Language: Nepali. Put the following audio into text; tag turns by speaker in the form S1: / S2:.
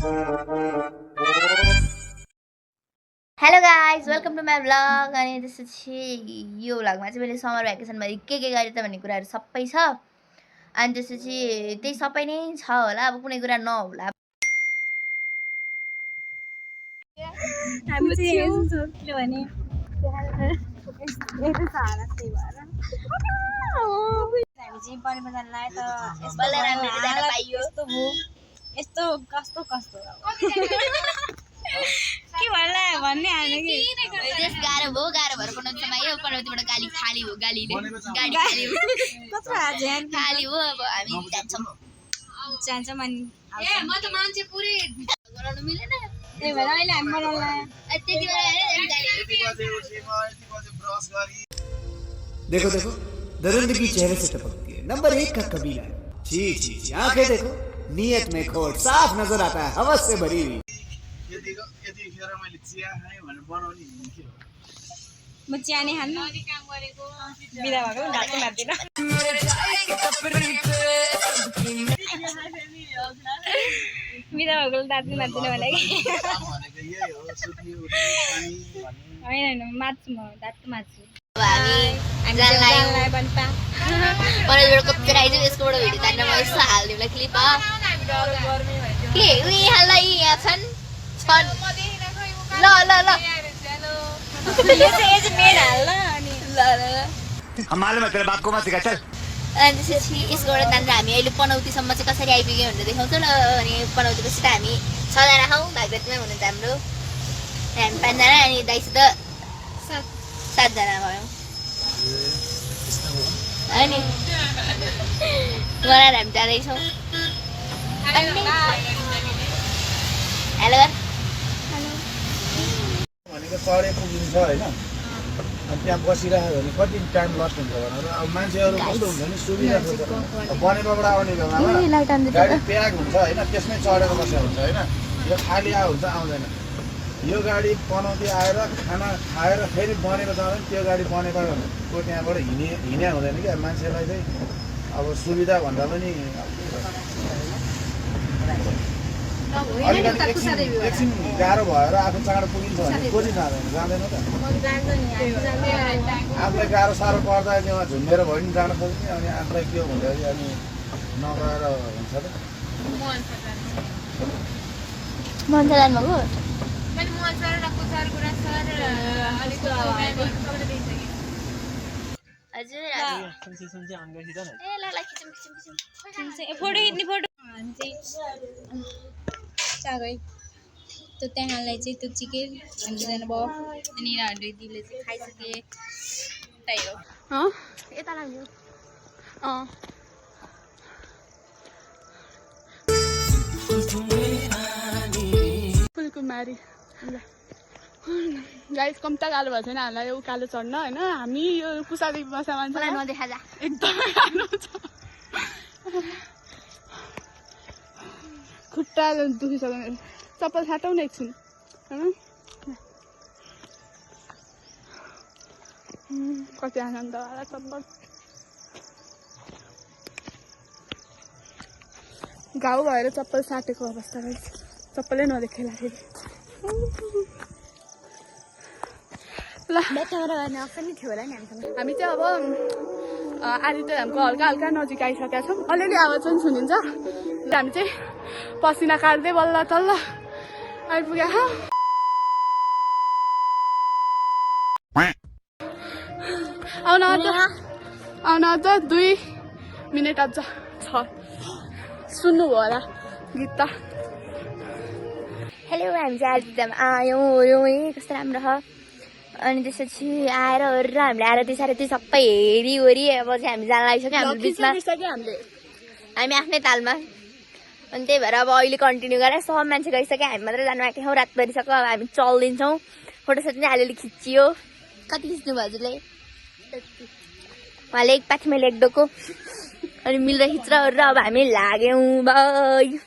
S1: Hello guys welcome to my vlog. अनि त्यसपछि यो भ्लगमा चाहिँ मैले समर भ्याकेसनमा के गरेँ त भन्ने कुराहरू सबै छ। अनि त्यसपछि त्यही सबै नै छ होला, अब कुनै कुरा नहोला।
S2: हामी चाहिँ परेमा जान लाग्यो त यस्तो कस्तो कस्तो के भन्ने हाल्ने कि
S1: गाह्रो भएर पनौतीमा यो पनौतीबाट गाली खाली हो, गाडी खाली हो,
S2: कस्तो
S1: खाली हो। अब हामी
S2: जान्छौँ अनि
S1: म त मान्छे पुरै बनाउनु मिलेन,
S2: त्यही भएर अहिले हामी बनाउला।
S3: देखो देखो दरिंदगी चेहरे से टपकती है। नंबर 1 का कबीला है। जी जी जी, आंखें देखो, नियत में खोट साफ नजर आता है, हवस से भरी हुई।
S2: म चिया नै खान्न, बिदा भएको ढाक्नु मार्दिन। बिदा भएको दाँत मार्दिन भनेको होइन, मार्छु म दाँत मार्छु।
S1: यसकोबाट भिडियो तान्न म यसो हालिदिउँला क्लिप के उहाँलाई यहाँ छन् ल ल ल
S3: मालूम है तेरे बाप को मत सिखा चल।
S1: अनि त्यसपछि यसकोबाट तानेर हामी अहिले पनौतीसम्म चाहिँ कसरी आइपुग्यो भनेर देखाउँछौँ न। अनि पनौतीपछि त हामी 6 जना हौँ, भागवतमै हुनुहुन्छ हाम्रो। हामी 5 जना अनि दाइसित 7 जना भयौँ। अनि गराएर हामी जाँदैछौँ। हेलो
S4: भनेको चढे पुगिन्छ होइन। अनि त्यहाँ बसिरहेको भने कति टाइम लस्ट हुन्छ भनेर अब मान्छेहरू कस्तो हुन्छ नि, सुविधा बनेपाबाट आउने बेलामा गाडी प्याक हुन्छ होइन, त्यसमै चढेर बसेको हुन्छ होइन। यो खाली हुन्छ आउँदैन। यो गाडी पनौती आएर खाना खाएर फेरि बनेर जाँदैन, त्यो गाडी बनेपाको त्यहाँबाट हिँड्या हुँदैन क्या। मान्छेलाई चाहिँ अब सुविधा भन्दा पनि अलिकति एकछिन गाह्रो भएर आफू चाँडो पुगिन्छ भने कोही जाँदैन त। आफूलाई गाह्रो साह्रो पर्दा त्यहाँ झुन्डेर भयो नि जान सक्ने, अनि आफूलाई के हुँदाखेरि अनि नगएर हुन्छ त।
S2: फोटो खिच्ने फोटो चागै त्यो त्यहाँलाई चाहिँ त्यो चिकन हामी जानुभयो। अनि यिनीहरू दिदीले चाहिँ खाइसके त्यही हो
S1: यता लाग्यो।
S5: फुलकुमारी गाइस कम्ता गाह्रो भएको छैन हामीलाई उकालो चढ्न होइन। हामी यो पुसादेखि बसा मान्छेलाई
S1: नदेखा जा,
S5: एकदमै गाह्रो छ। खुट्टा दुखिसक्यो मेरो। चप्पल साटौँ न एकछिन होइन। कति आनन्द होला चप्पल। घाउ भएर चप्पल साटेको अवस्था रहेछ, चप्पलै नदेखेला फेरि। ल हामी चाहिँ अब आदित्यधामको हल्का हल्का नजिक आइसकेका छौँ। अलिअलि आवाज पनि सुनिन्छ। हामी चाहिँ पसिना काट्दै बल्ल तल्ल आइपुगेका छौँ। आउन अझ 2 मिनट अझ छ। सुन्नुभयो होला गीत त।
S1: हेलो हामी चाहिँ आदित्यधाम आयौँ कस्तो राम्रो छ। अनि त्यसपछि आएर ओरेर हामीले आरती सारती सबै हेरिवरि अब चाहिँ हामी जान लागिसक्यो। हाम्रो बिचमा हामी आफ्नै तालमा। अनि त्यही भएर अब अहिले कन्टिन्यू गरेर सब मान्छे गइसक्यो, हामी मात्रै जानु आएको थियौँ। रात परिसक्यो, अब हामी चल्दिन्छौँ। फोटोसोटो चाहिँ अलिअलि खिचियो। कति खिच्नु भयो हजुरले? उहाँले एक पाथी मैले एक डोको अनि मिलेर खिचेर ओरेर अब हामी लाग्यौँ। बाई